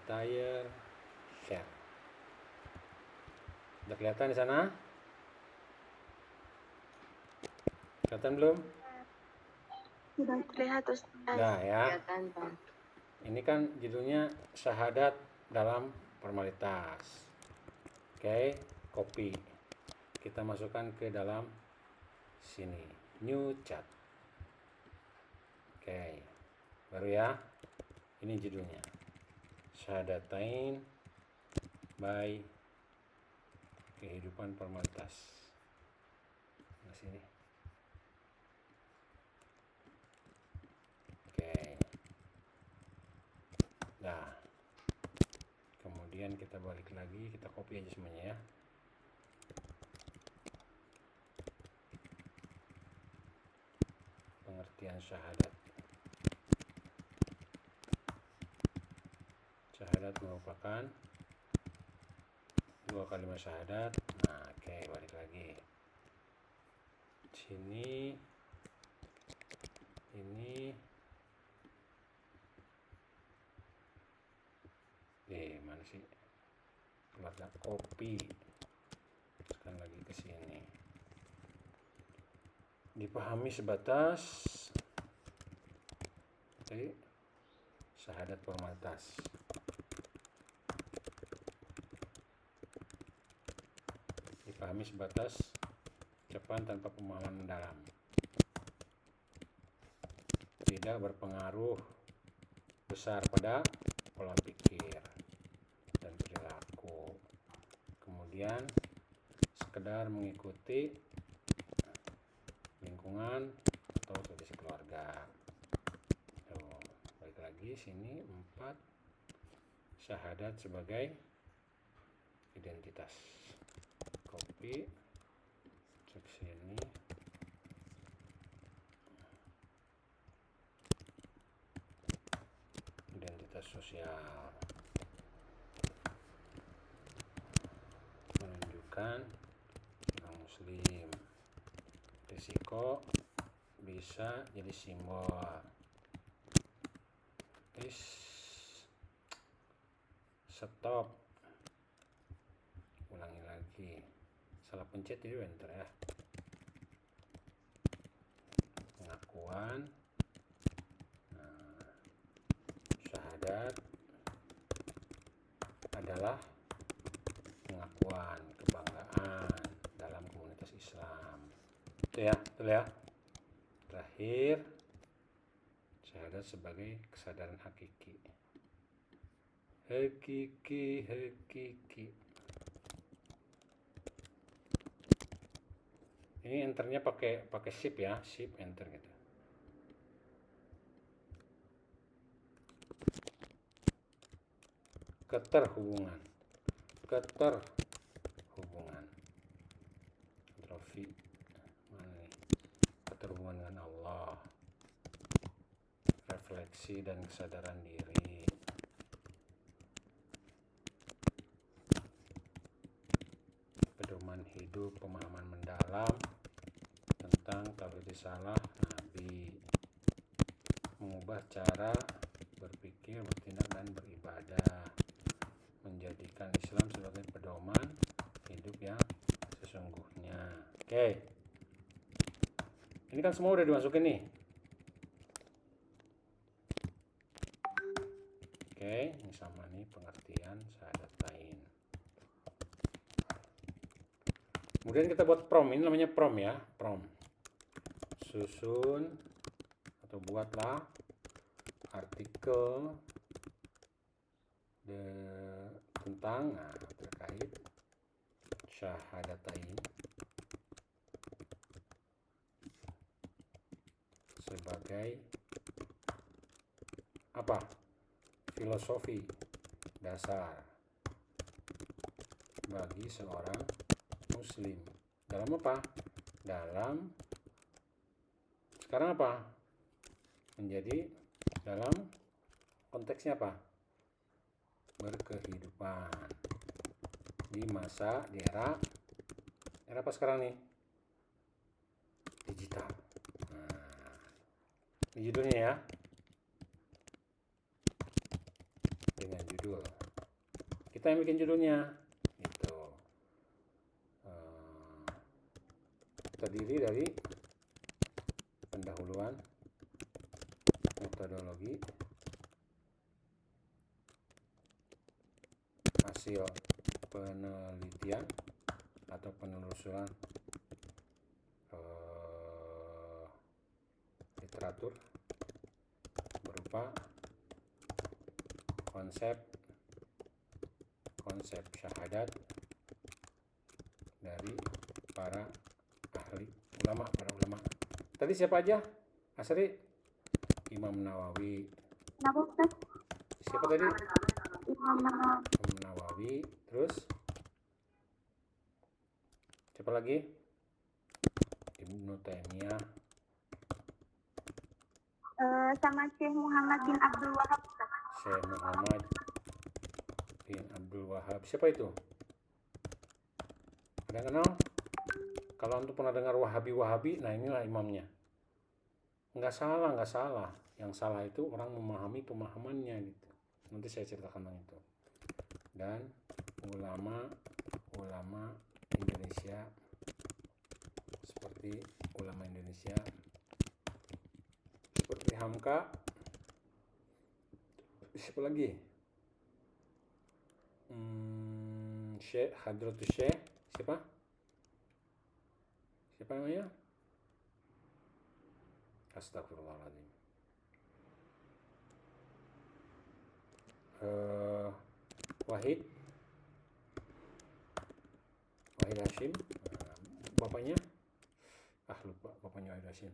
retire, share. Udah kelihatan di sana? Kelihatan belum? Sudah terlihat Ustaz. Nah ya, Kelihatan, Pak. ini kan judulnya syahadat dalam formalitas. Oke, copy. Kita masukkan ke dalam sini, new chat. Oke, baru ya. Ini judulnya, syahadatain by kehidupan formalitas. Nah, sini. Oke. Nah, kemudian kita balik lagi, kita copy aja semuanya ya. Pengertian syahadat. Syahadat merupakan dua kalimat syahadat. Nah, oke, balik lagi. Sini, ini, mana sih? Keluarga copy. Sekarang lagi ke sini. Dipahami sebatas, oke, syahadat formalitas. Dipahami sebatas ucapan tanpa pemahaman mendalam, tidak berpengaruh besar pada pola pikir dan perilaku, kemudian sekedar mengikuti lingkungan atau tradisi keluarga. Balik lagi sini 4, syahadat sebagai identitas. Copy, cek sini. Identitas sosial menunjukkan orang muslim. Risiko bisa jadi simbol. Stop. Ulangi lagi. Salah pencet jadi enter ya. Pengakuan. Syahadat adalah pengakuan kebanggaan dalam komunitas Islam. Itu ya, betul ya. Terakhir, syahadat sebagai kesadaran hakiki. Hakiki. Ini enternya pakai shift ya, shift enter gitu. Keterhubungan. Trofi. Mana nih? Keterhubungan dengan Allah. Refleksi dan kesadaran diri. Pedoman hidup, pemahaman mendalam tentang tauhid risalah Nabi. Mengubah cara berpikir, bertindak, dan beribadah. Menjadikan Islam sebagai pedoman hidup yang sesungguhnya. Oke. Ini kan semua udah dimasukin nih. Oke, ini sama nih pengertian syahadatain. Kemudian kita buat prom, ini namanya prom ya, prom. Susun atau buatlah artikel tentang terkait syahadatain sebagai apa? Filosofi dasar bagi seorang muslim. Dalam apa? Dalam sekarang apa? Menjadi dalam konteksnya apa? Berkehidupan di masa di era apa sekarang nih? Digital. Nah, ini judulnya ya. Dengan judul kita yang bikin judulnya. Gitu. Terdiri dari pendahuluan, metodologi, hasil penelitian atau penelusuran literatur berupa konsep syahadat dari para ulama. Tadi siapa aja? Asri? Imam Nawawi. Kenapa Ustaz? Siapa tadi? Imam Nawawi. Terus? Siapa lagi? Ibnu Taimiyah. Sama Syekh Muhammad bin Abdul Wahab Ustaz. Syekh Muhammad bin Abdul Wahab. Siapa itu? Ada yang kenal? Kalau antum pernah dengar Wahabi, nah inilah imamnya. Nggak salah. Yang salah itu orang memahami pemahamannya gitu. Nanti saya ceritakan tentang itu. Dan ulama Indonesia, seperti ulama Indonesia seperti Hamka. Siapa lagi? Syekh Hadratus Syekh. Siapa namanya? Astagfirullahaladzim. Wahid Hashim. Bapaknya? Lupa bapaknya Wahid Hashim.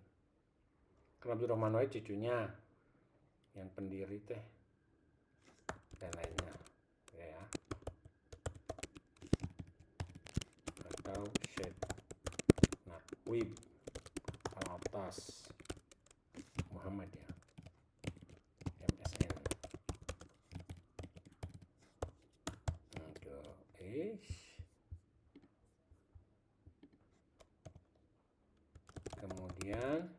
Kan Abdurrahman Wahid cucunya yang pendiri teh dan lainnya ya. Atau Syekh Naqwib Al-Attas Muhammad ya, MSN. Kemudian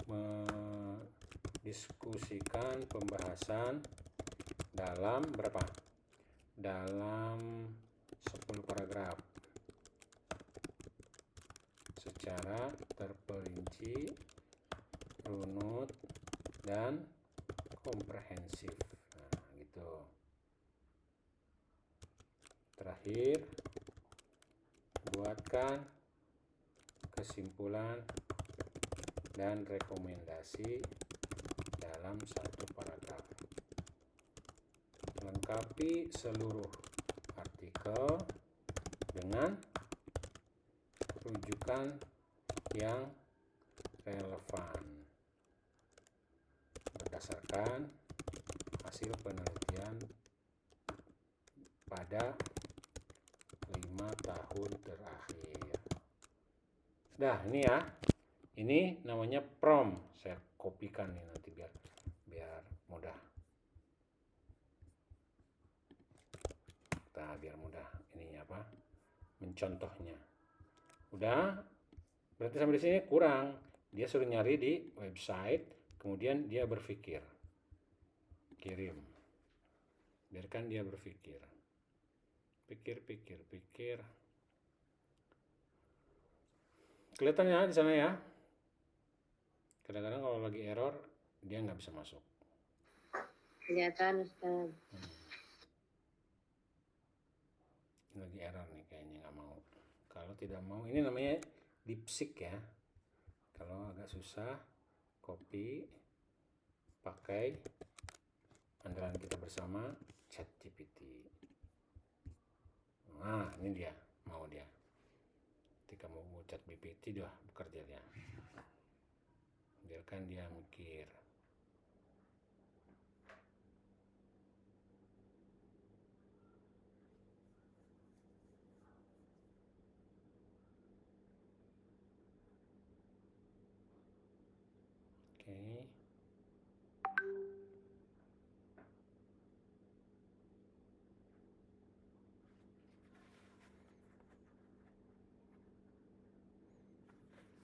mendiskusikan pembahasan dalam berapa? Dalam 10 paragraf secara terperinci, runut, dan komprehensif. Nah, gitu. Terakhir, buatkan kesimpulan dan rekomendasi dalam 1 paragraf. Lengkapi seluruh artikel dengan rujukan yang relevan berdasarkan hasil penelitian pada 5 tahun terakhir. Dah, ini ya. Ini namanya prompt. Saya kopikan nih nanti biar mudah. Biar mudah ininya apa? Mencontohnya. Udah? Berarti sampai di sini kurang. Dia suruh nyari di website, kemudian dia berpikir. Kirim. Biarkan dia berpikir. Pikir. Kelihatan ya di sana ya. Kadang-kadang kalau lagi error dia nggak bisa masuk. Kelihatan Ustaz. Lagi error nih kayaknya, nggak mau. Kalau tidak mau, ini namanya DeepSeek ya. Kalau agak susah, copy, pakai andalan kita bersama ChatGPT. Nah, ini dia, mau dia. Ketika mau ChatGPT dia bekerja dia. Biarkan dia mikir. Oke.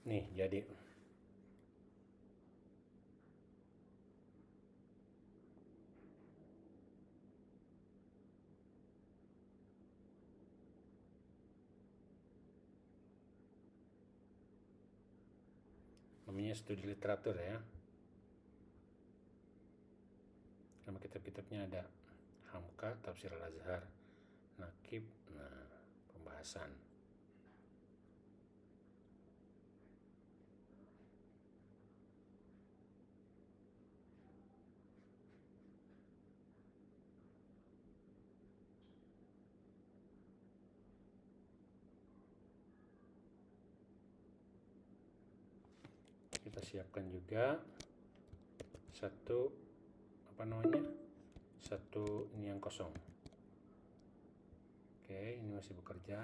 Nih, jadi namanya studi literatur ya. Nama kitab-kitabnya ada Hamka, Tafsir Al-Azhar, Nakib, nah pembahasan. Kita siapkan juga satu satu ini yang kosong. Oke, ini masih bekerja.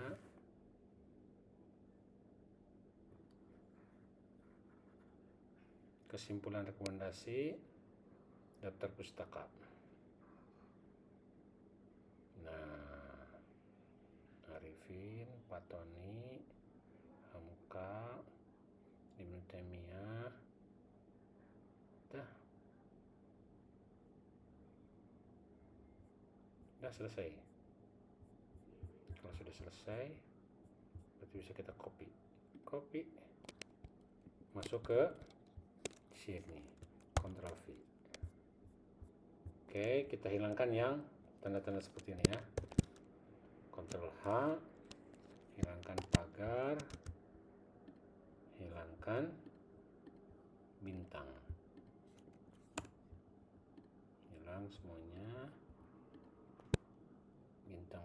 Kesimpulan rekomendasi daftar pustaka. Nah, Arifin, Patoni, Hamka, Ibnu Taimiyah. Udah selesai. Kalau sudah selesai, berarti bisa kita copy, masuk ke sheet nih, Ctrl V. Oke, kita hilangkan yang tanda-tanda seperti ini ya. Ctrl H, hilangkan pagar, hilangkan bintang, hilang semuanya. Bintang.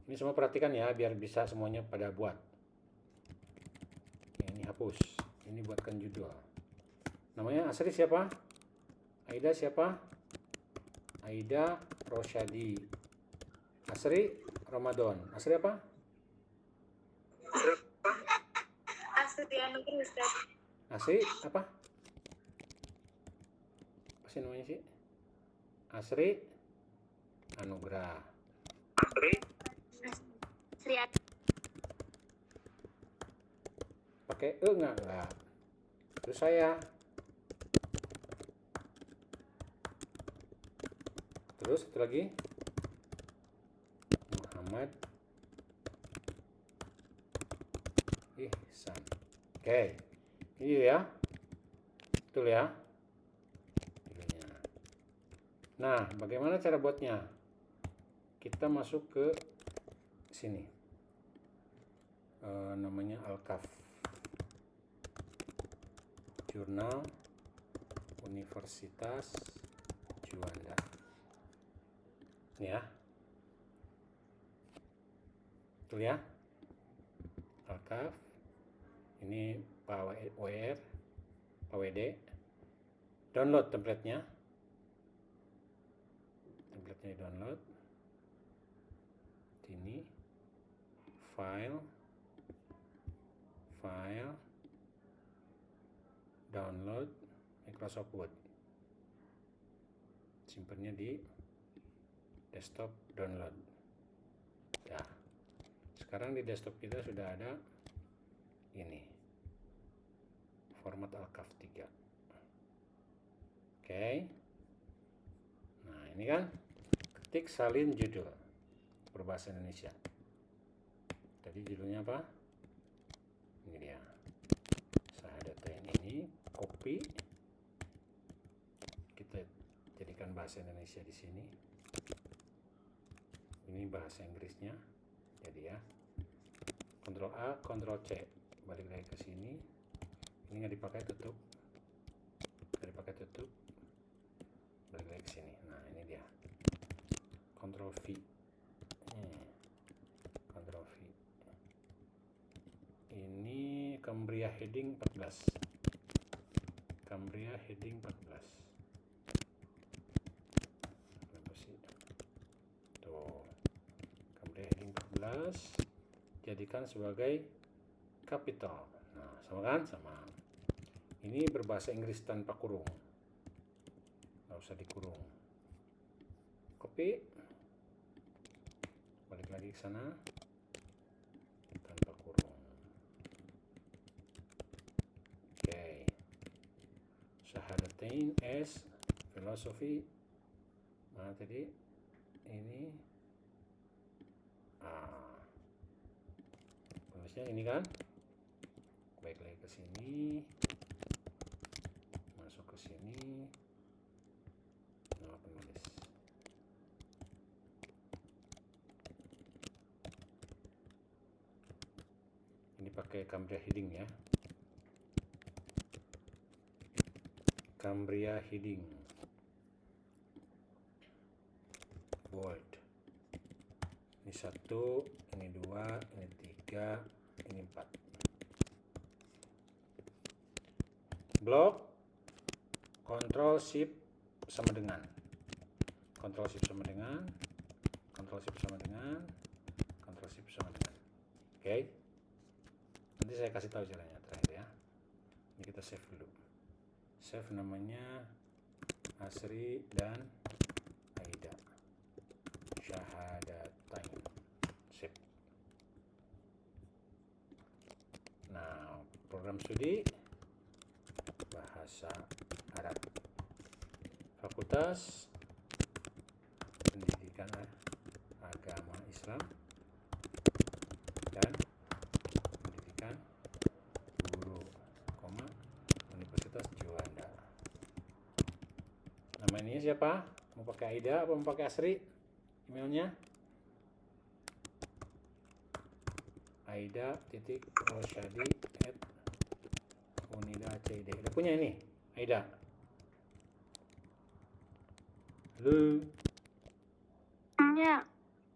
Ini semua perhatikan ya, biar bisa semuanya pada buat. Oke, ini hapus. Ini buatkan judul. Namanya Asri siapa? Aida siapa? Aida Rosyadi. Asri Ramadan. Asri apa? Asri Anugrah Ustaz. Asri apa? Apa sih namanya sih? Asri Anugrah. Asri Pakai enggak? Terus saya. Terus satu lagi. Muhammad Ihsan. Oke. Ini ya. Betul ya. Nah, bagaimana cara buatnya? Kita masuk ke sini. Namanya Al-Kaf. Jurnal Universitas Juanda. Ini ya. Betul ya? Al-Kaf. Ini Pak WR, Pak WD. Download template-nya. Template-nya download. Ini file, download Microsoft Word. Simpannya di desktop download. Nah, sekarang di desktop kita sudah ada ini. Format Al-Kaf 3. Oke. Nah, ini kan ketik salin judul berbahasa Indonesia. Tadi judulnya apa? Ini dia. Syahadatain ini copy. Kita jadikan bahasa Indonesia di sini. Ini bahasa Inggrisnya. Jadi ya. Ctrl A, Ctrl C. Balik lagi ke sini. Ini nggak dipakai, tutup. Nggak dipakai, tutup. Balik lagi ke sini. Nah, ini dia. Ctrl V. Ctrl V. Ini Cambria heading 14. Cambria heading 14. Apa sih? Tuh. Cambria heading 14 jadikan sebagai capital. Nah, sama kan? Sama. Ini berbahasa Inggris tanpa kurung. Nggak usah dikurung. Copy. Balik lagi ke sana. Tanpa kurung. Oke. Syahadatain as philosophy. Mana tadi? Ini harusnya ini kan, baik lagi ke sini, masuk ke sini, nama penulis. Ini pakai Cambria heading ya, Cambria heading, bold. Ini 1, ini 2, ini 3, ini 4. Blok, Ctrl Shift sama dengan, Ctrl Shift sama dengan, Ctrl Shift sama dengan, Ctrl Shift sama dengan. Oke. Nanti saya kasih tahu caranya terakhir ya. Ini kita save dulu. Save namanya Asri dan Aida. Syahadatain. Save. Nah, program studi bahasa Arab. Fakultas Pendidikan Agama Islam dan Pendidikan Guru, Universitas Juanda. Nama ini siapa? Mau pakai Aida apa mau pakai Asri? Emailnya aida.rosyadi@unida.cid. Udah punya ini Aida? Halo?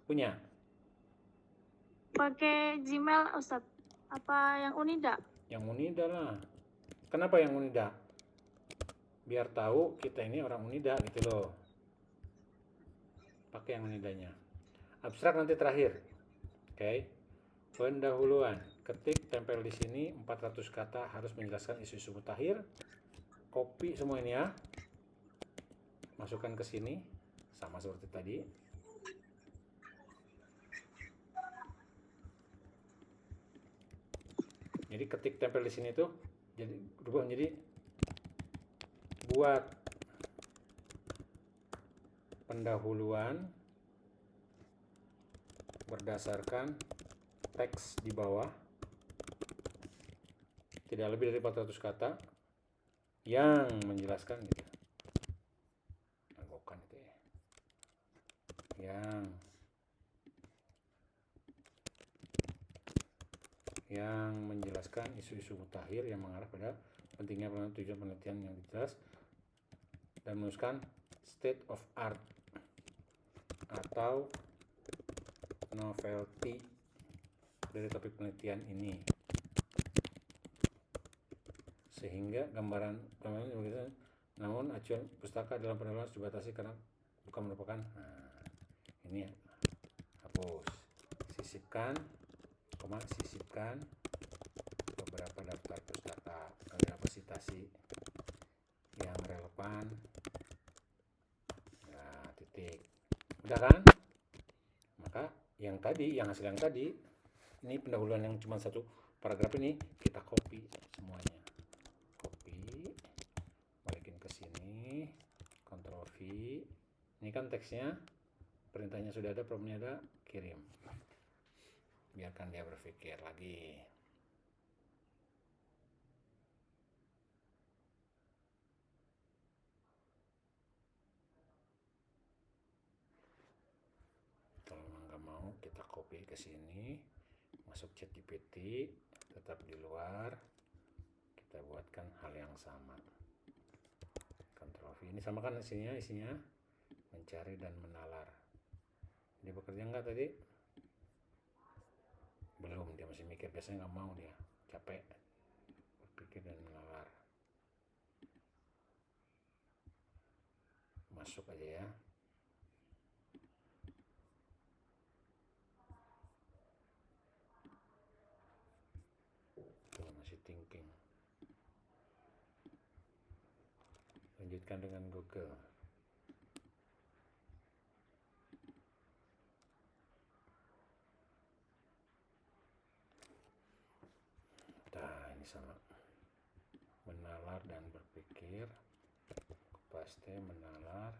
Punya? Pakai Gmail Ustaz. Apa yang Unida? Yang Unida lah. Kenapa yang Unida? Biar tahu kita ini orang Unida gitu loh. Pakai yang Unidanya. Abstrak nanti terakhir. Oke. Pendahuluan. Ketik, tempel di sini 400 kata harus menjelaskan isu-isu mutakhir. Copy semua ini ya. Masukkan ke sini sama seperti tadi. Jadi ketik tempel di sini tuh jadi berubah menjadi buat pendahuluan berdasarkan teks di bawah tidak lebih dari 400 kata yang menjelaskan gitu. Anggokan itu ya. Yang menjelaskan isu-isu mutakhir yang mengarah pada pentingnya tujuan penelitian yang jelas dan menuliskan state of art atau novelty dari topik penelitian ini, sehingga gambaran namun acuan pustaka dalam pendahuluan harus dibatasi karena bukan merupakan ini ya, hapus, sisipkan beberapa daftar pustaka, beberapa sitasi yang relevan. Nah, titik. Udah kan? Maka yang hasil yang tadi, ini pendahuluan yang cuma satu paragraf ini kita copy semuanya. Copy, balikin ke sini, Ctrl V. Ini kan teksnya, perintahnya sudah ada, problemnya ada, kirim. Biarkan dia berpikir lagi. Kalau nggak mau, kita copy ke sini, masuk ChatGPT, tetap di luar, kita buatkan hal yang sama. Ctrl V. Ini sama kan isinya mencari dan menalar. Dia bekerja nggak tadi? Belum, dia masih mikir. Biasanya nggak mau, dia capek berpikir dan menalar. Masuk aja ya. Tuh, masih thinking. Lanjutkan dengan Google. Nah, ini sama. Menalar dan berpikir. Paste, menalar.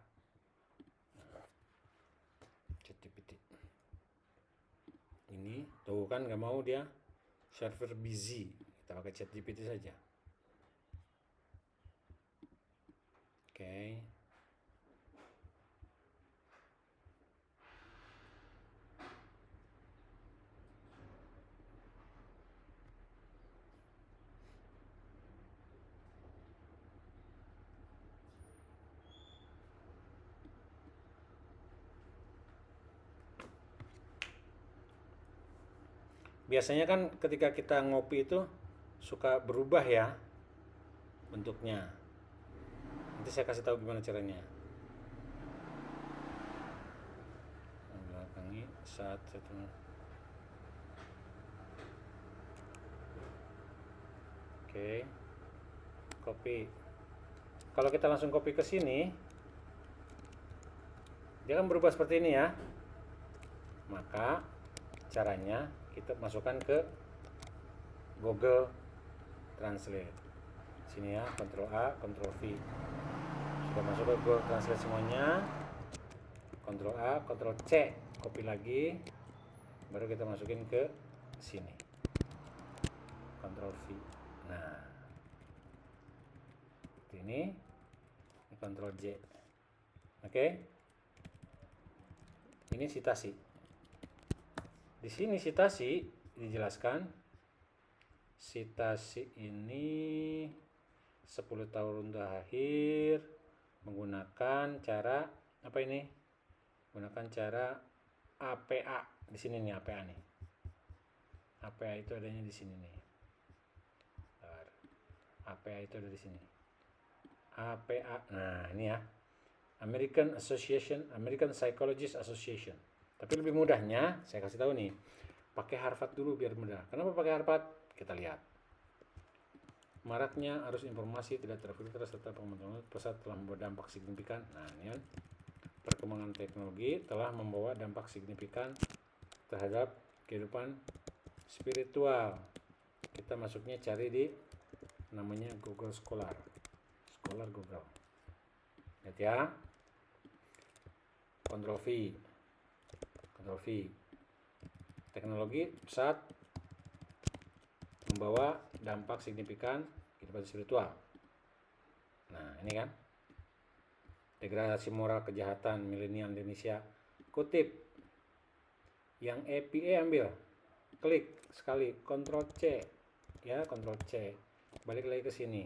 ChatGPT. Ini tuh kan nggak mau dia. server busy, kita pakai ChatGPT saja. Oke. Biasanya kan ketika kita ngopi itu suka berubah ya bentuknya. Nanti saya kasih tahu gimana caranya. Belakangi saat satu. Oke. Kopi. Kalau kita langsung kopi ke sini, dia kan berubah seperti ini ya. Maka caranya kita masukkan ke Google Translate. Sini ya, Ctrl A, Ctrl V. Sudah masuk ke Google Translate semuanya. Ctrl A, Ctrl C, copy lagi. Baru kita masukin ke sini. Ctrl V. Nah, ini Ctrl J. Oke. Ini citasi. Di sini citasi dijelaskan, citasi ini 10 tahun terakhir menggunakan cara apa ini? Menggunakan cara APA. Di sini nih APA nih. APA itu adanya di sini nih. APA itu ada di sini. APA. Nah, ini ya. American Psychologist Association. Tapi lebih mudahnya, saya kasih tahu nih, pakai Harvard dulu biar mudah. Kenapa pakai Harvard? Kita lihat. Maraknya arus informasi tidak terfilter serta pengetahuan pesat telah membawa dampak signifikan. Nah, ini kan perkembangan teknologi telah membawa dampak signifikan terhadap kehidupan spiritual. Kita masuknya cari di namanya Google Scholar. Scholar Google. Lihat ya. Ctrl V. Ctrl V. Teknologi pesat membawa dampak signifikan kehidupan spiritual. Nah, ini kan degradasi moral kejahatan milenial Indonesia. Kutip yang APA ambil, klik sekali, Ctrl C ya, Ctrl C, balik lagi ke sini.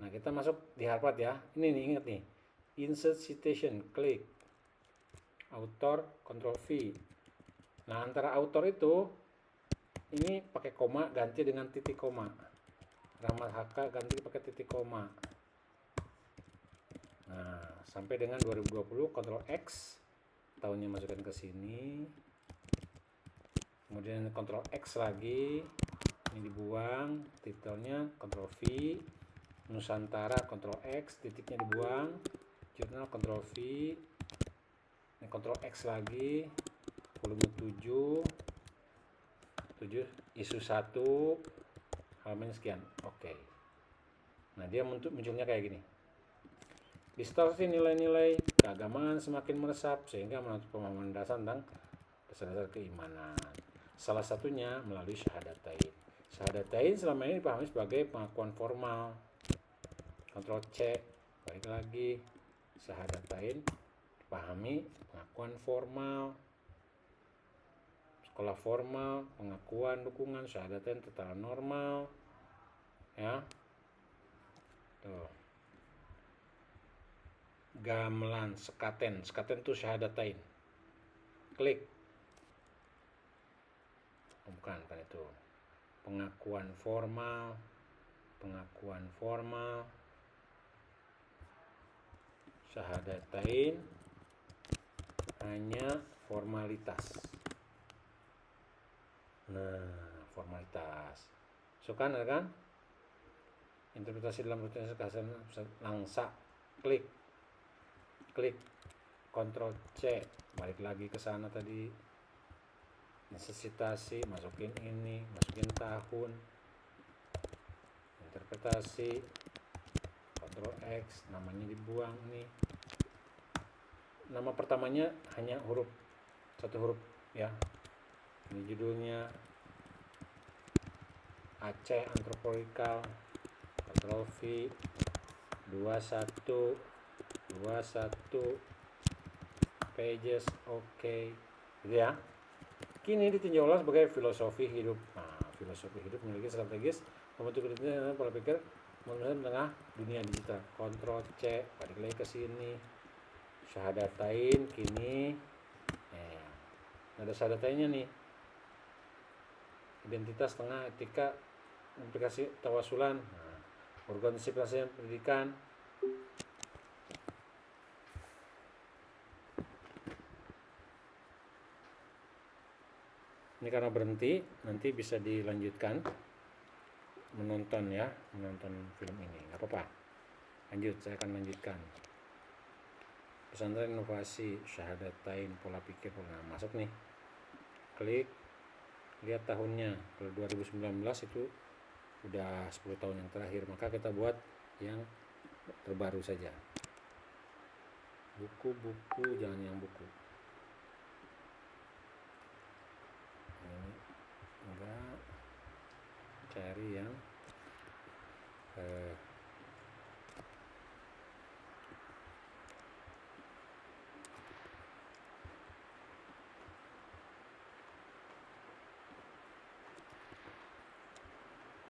Nah, kita masuk di Harvard ya. Ini nih, ingat nih, insert citation, klik author, Ctrl V. Nah, antara author itu ini pakai koma ganti dengan titik koma. Rahmat HK ganti pakai titik koma. Nah, sampai dengan 2020 Ctrl X, tahunnya masukkan ke sini. Kemudian Ctrl X lagi, ini dibuang, titelnya Ctrl V. Nusantara Ctrl X, titiknya dibuang. Jurnal Ctrl V. Ini Ctrl X lagi, volume 7 isu 1 halaman sekian. Oke. Nah, dia munculnya kayak gini. Distorsi nilai-nilai keagamaan semakin meresap sehingga menutup pemahaman dasar tentang dasar-dasar keimanan. Salah satunya melalui syahadatain. Syahadatain selama ini dipahami sebagai pengakuan formal. Ctrl C, balik lagi. Syahadatain dipahami pengakuan formal. Sekolah formal, pengakuan, dukungan, syahadatain tataran normal, ya. Tuh. Gamelan, sekaten itu syahadatain. Klik. Bukan itu. Pengakuan formal, syahadatain hanya formalitas. Nah, formalitas. Sukan kan? Interpretasi dalam rutinitas kehasilan langsa. Klik. Ctrl C, balik lagi ke sana tadi. Necesitasi, masukin ini, masukin tahun. Interpretasi. Ctrl X, namanya dibuang nih. Nama pertamanya hanya satu huruf ya. Ini judulnya, Aceh Anthropological, Ctrl V, 21 pages, oke, gitu ya. Kini ditinjau ulang sebagai filosofi hidup. Nah, filosofi hidup memiliki strategis membentuk kritis dan pola pikir menurut tengah dunia digital. Ctrl C, balik lagi ke sini. Syahadatain kini, ada syahadatainnya nih. Identitas tengah etika aplikasi tawasulan, organisasi pendidikan. Ini karena berhenti, nanti bisa dilanjutkan menonton film ini, nggak apa-apa. Lanjut, saya akan lanjutkan. Pesantren inovasi, syahadatain, pola pikir, masuk nih. Klik, lihat tahunnya. Kalau 2019 itu udah 10 tahun yang terakhir, maka kita buat yang terbaru saja. Buku-buku, jangan yang buku. Ini enggak, cari yang